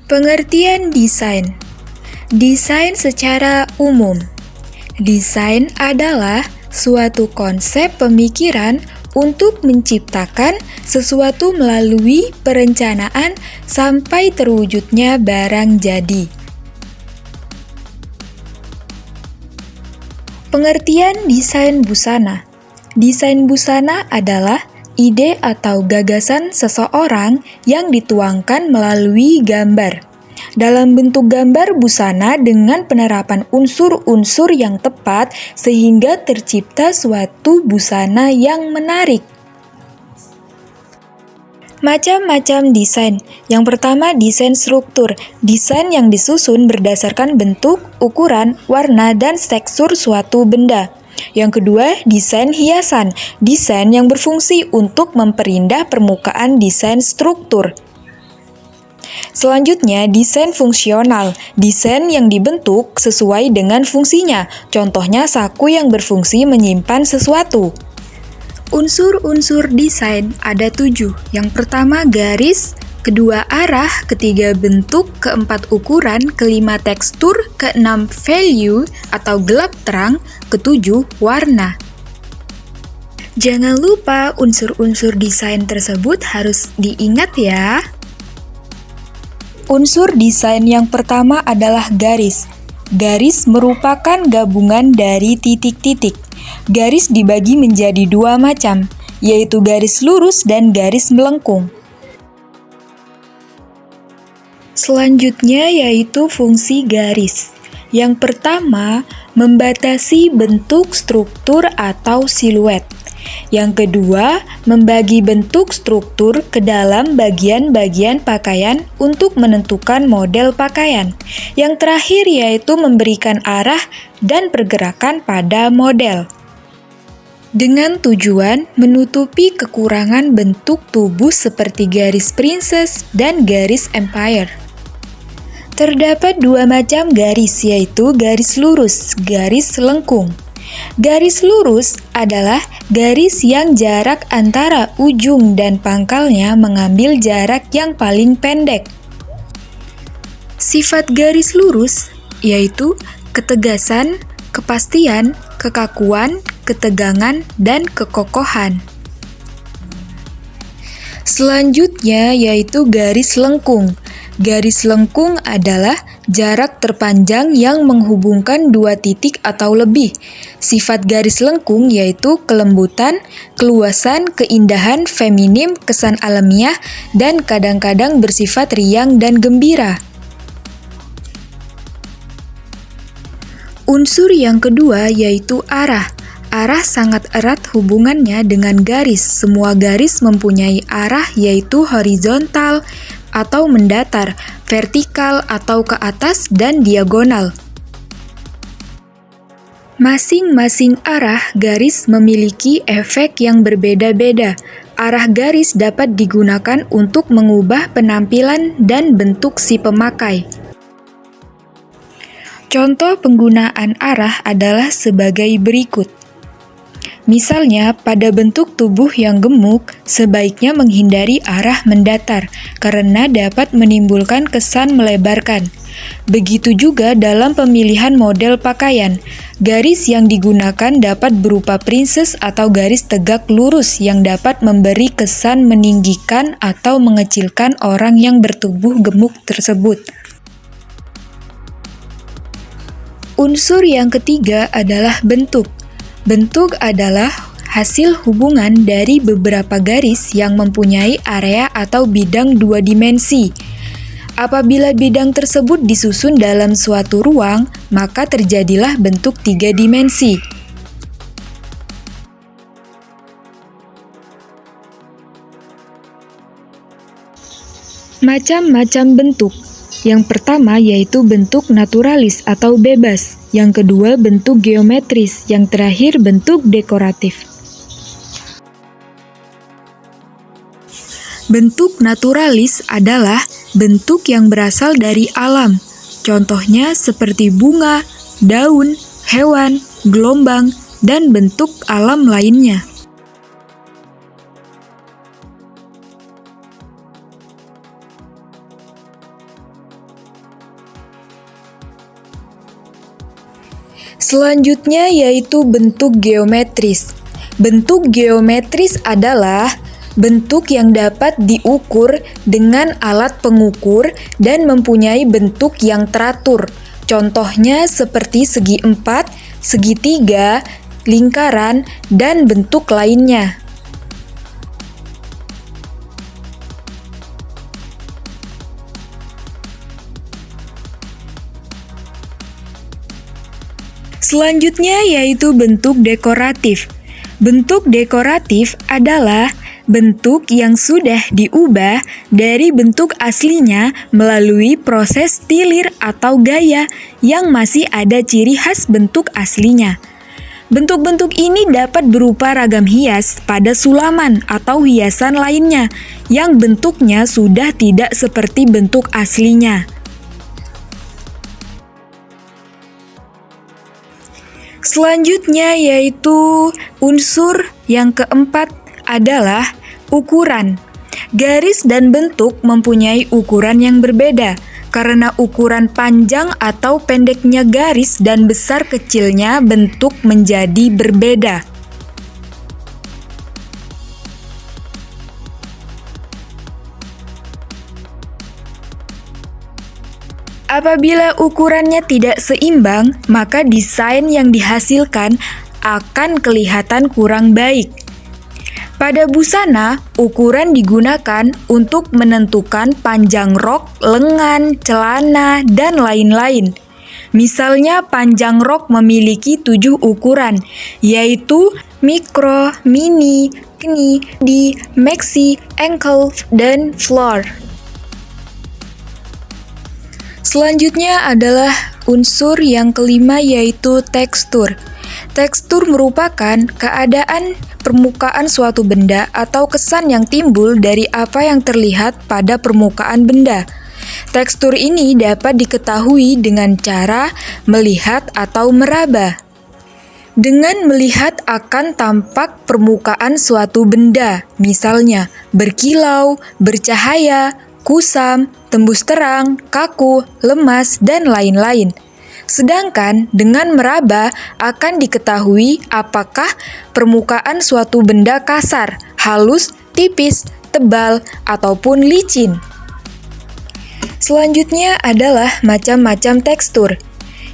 Pengertian desain. Desain secara umum. Desain adalah suatu konsep pemikiran untuk menciptakan sesuatu melalui perencanaan sampai terwujudnya barang jadi. Pengertian desain busana. Desain busana adalah ide atau gagasan seseorang yang dituangkan melalui gambar. Dalam bentuk gambar busana dengan penerapan unsur-unsur yang tepat sehingga tercipta suatu busana yang menarik. Macam-macam desain. Yang pertama, desain struktur. Desain yang disusun berdasarkan bentuk, ukuran, warna, dan tekstur suatu benda. Yang kedua, desain hiasan. Desain yang berfungsi untuk memperindah permukaan desain struktur. Selanjutnya, desain fungsional. Desain yang dibentuk sesuai dengan fungsinya. Contohnya, saku yang berfungsi menyimpan sesuatu. Unsur-unsur desain ada 7. Yang pertama, garis. Kedua, arah. Ketiga, bentuk. Keempat, ukuran. Kelima, tekstur. Keenam, value atau gelap terang. Ketujuh, warna. Jangan lupa unsur-unsur desain tersebut harus diingat ya. Unsur desain yang pertama adalah garis. Garis merupakan gabungan dari titik-titik. Garis dibagi menjadi 2 macam, yaitu garis lurus dan garis melengkung. Selanjutnya yaitu fungsi garis. Yang pertama, membatasi bentuk struktur atau siluet. Yang kedua, membagi bentuk struktur ke dalam bagian-bagian pakaian untuk menentukan model pakaian. Yang terakhir yaitu memberikan arah dan pergerakan pada model. Dengan tujuan menutupi kekurangan bentuk tubuh seperti garis princess dan garis empire. Terdapat 2 macam garis, yaitu garis lurus, garis lengkung. Garis lurus adalah garis yang jarak antara ujung dan pangkalnya mengambil jarak yang paling pendek. Sifat garis lurus yaitu ketegasan, kepastian, kekakuan, ketegangan, dan kekokohan. Selanjutnya yaitu garis lengkung. Garis lengkung adalah jarak terpanjang yang menghubungkan 2 titik atau lebih. Sifat garis lengkung yaitu kelembutan, keluasan, keindahan, feminim, kesan alamiah, dan kadang-kadang bersifat riang dan gembira. Unsur yang kedua yaitu arah. Arah sangat erat hubungannya dengan garis. Semua garis mempunyai arah yaitu horizontal atau mendatar, vertikal atau ke atas, dan diagonal. Masing-masing arah garis memiliki efek yang berbeda-beda. Arah garis dapat digunakan untuk mengubah penampilan dan bentuk si pemakai. Contoh penggunaan arah adalah sebagai berikut. Misalnya, pada bentuk tubuh yang gemuk, sebaiknya menghindari arah mendatar karena dapat menimbulkan kesan melebarkan. Begitu juga dalam pemilihan model pakaian. Garis yang digunakan dapat berupa princess atau garis tegak lurus yang dapat memberi kesan meninggikan atau mengecilkan orang yang bertubuh gemuk tersebut. Unsur yang ketiga adalah bentuk. Bentuk adalah hasil hubungan dari beberapa garis yang mempunyai area atau bidang 2 dimensi. Apabila bidang tersebut disusun dalam suatu ruang, maka terjadilah bentuk 3 dimensi. Macam-macam bentuk. Yang pertama yaitu bentuk naturalis atau bebas. Yang kedua bentuk geometris. Yang terakhir bentuk dekoratif. Bentuk naturalis adalah bentuk yang berasal dari alam. Contohnya seperti bunga, daun, hewan, gelombang, dan bentuk alam lainnya. Selanjutnya yaitu bentuk geometris. Bentuk geometris adalah bentuk yang dapat diukur dengan alat pengukur dan mempunyai bentuk yang teratur. Contohnya seperti segi empat, segitiga, lingkaran, dan bentuk lainnya. Selanjutnya yaitu bentuk dekoratif. Bentuk dekoratif adalah bentuk yang sudah diubah dari bentuk aslinya melalui proses tilir atau gaya yang masih ada ciri khas bentuk aslinya. Bentuk-bentuk ini dapat berupa ragam hias pada sulaman atau hiasan lainnya yang bentuknya sudah tidak seperti bentuk aslinya. Selanjutnya yaitu unsur yang keempat adalah ukuran. Garis dan bentuk mempunyai ukuran yang berbeda karena ukuran panjang atau pendeknya garis dan besar kecilnya bentuk menjadi berbeda. Apabila ukurannya tidak seimbang, maka desain yang dihasilkan akan kelihatan kurang baik. Pada busana, ukuran digunakan untuk menentukan panjang rok, lengan, celana, dan lain-lain. Misalnya panjang rok memiliki 7 ukuran, yaitu mikro, mini, knee, D, maxi, ankle, dan floor. Selanjutnya adalah unsur yang kelima yaitu tekstur. Tekstur merupakan keadaan permukaan suatu benda atau kesan yang timbul dari apa yang terlihat pada permukaan benda. Tekstur ini dapat diketahui dengan cara melihat atau meraba. Dengan melihat akan tampak permukaan suatu benda, misalnya berkilau, bercahaya, kusam, tembus terang, kaku, lemas, dan lain-lain. Sedangkan dengan meraba akan diketahui apakah permukaan suatu benda kasar, halus, tipis, tebal, ataupun licin. Selanjutnya adalah macam-macam tekstur.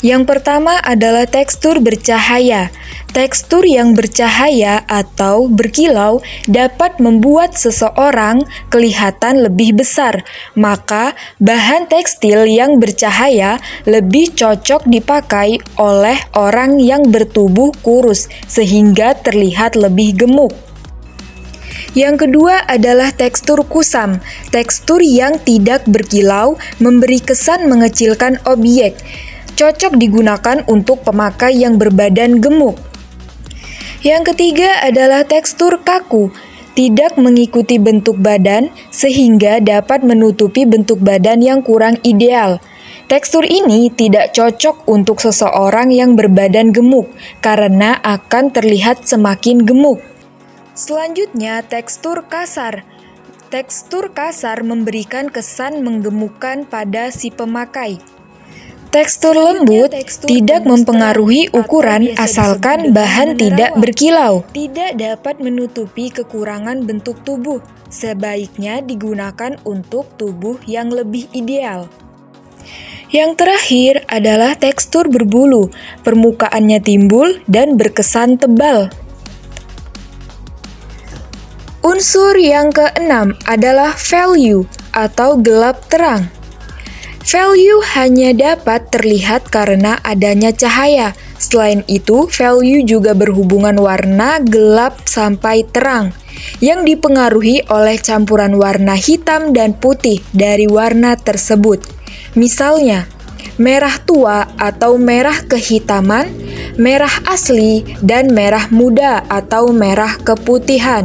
Yang pertama adalah tekstur bercahaya. Tekstur yang bercahaya atau berkilau dapat membuat seseorang kelihatan lebih besar, maka bahan tekstil yang bercahaya lebih cocok dipakai oleh orang yang bertubuh kurus sehingga terlihat lebih gemuk. Yang kedua adalah tekstur kusam. Tekstur yang tidak berkilau memberi kesan mengecilkan objek. Cocok digunakan untuk pemakai yang berbadan gemuk. Yang ketiga adalah tekstur kaku, tidak mengikuti bentuk badan sehingga dapat menutupi bentuk badan yang kurang ideal. Tekstur ini tidak cocok untuk seseorang yang berbadan gemuk karena akan terlihat semakin gemuk. Selanjutnya, tekstur kasar. Tekstur kasar memberikan kesan menggemukkan pada si pemakai. Tekstur lembut tidak mempengaruhi ukuran asalkan bahan tidak berkilau. Tidak dapat menutupi kekurangan bentuk tubuh. Sebaiknya digunakan untuk tubuh yang lebih ideal. Yang terakhir adalah tekstur berbulu. Permukaannya timbul dan berkesan tebal. Unsur yang keenam adalah value atau gelap terang. Value hanya dapat terlihat karena adanya cahaya. Selain itu, value juga berhubungan warna gelap sampai terang, yang dipengaruhi oleh campuran warna hitam dan putih dari warna tersebut. Misalnya, merah tua atau merah kehitaman, merah asli, dan merah muda atau merah keputihan.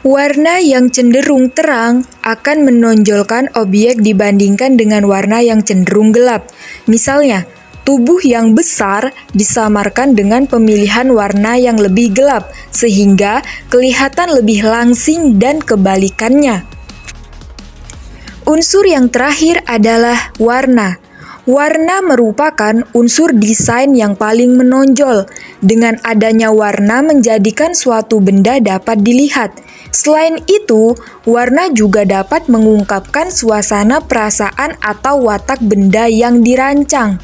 Warna yang cenderung terang akan menonjolkan objek dibandingkan dengan warna yang cenderung gelap. Misalnya, tubuh yang besar disamarkan dengan pemilihan warna yang lebih gelap, sehingga kelihatan lebih langsing dan kebalikannya. Unsur yang terakhir adalah warna. Warna merupakan unsur desain yang paling menonjol. Dengan adanya warna menjadikan suatu benda dapat dilihat. Selain itu, warna juga dapat mengungkapkan suasana perasaan atau watak benda yang dirancang.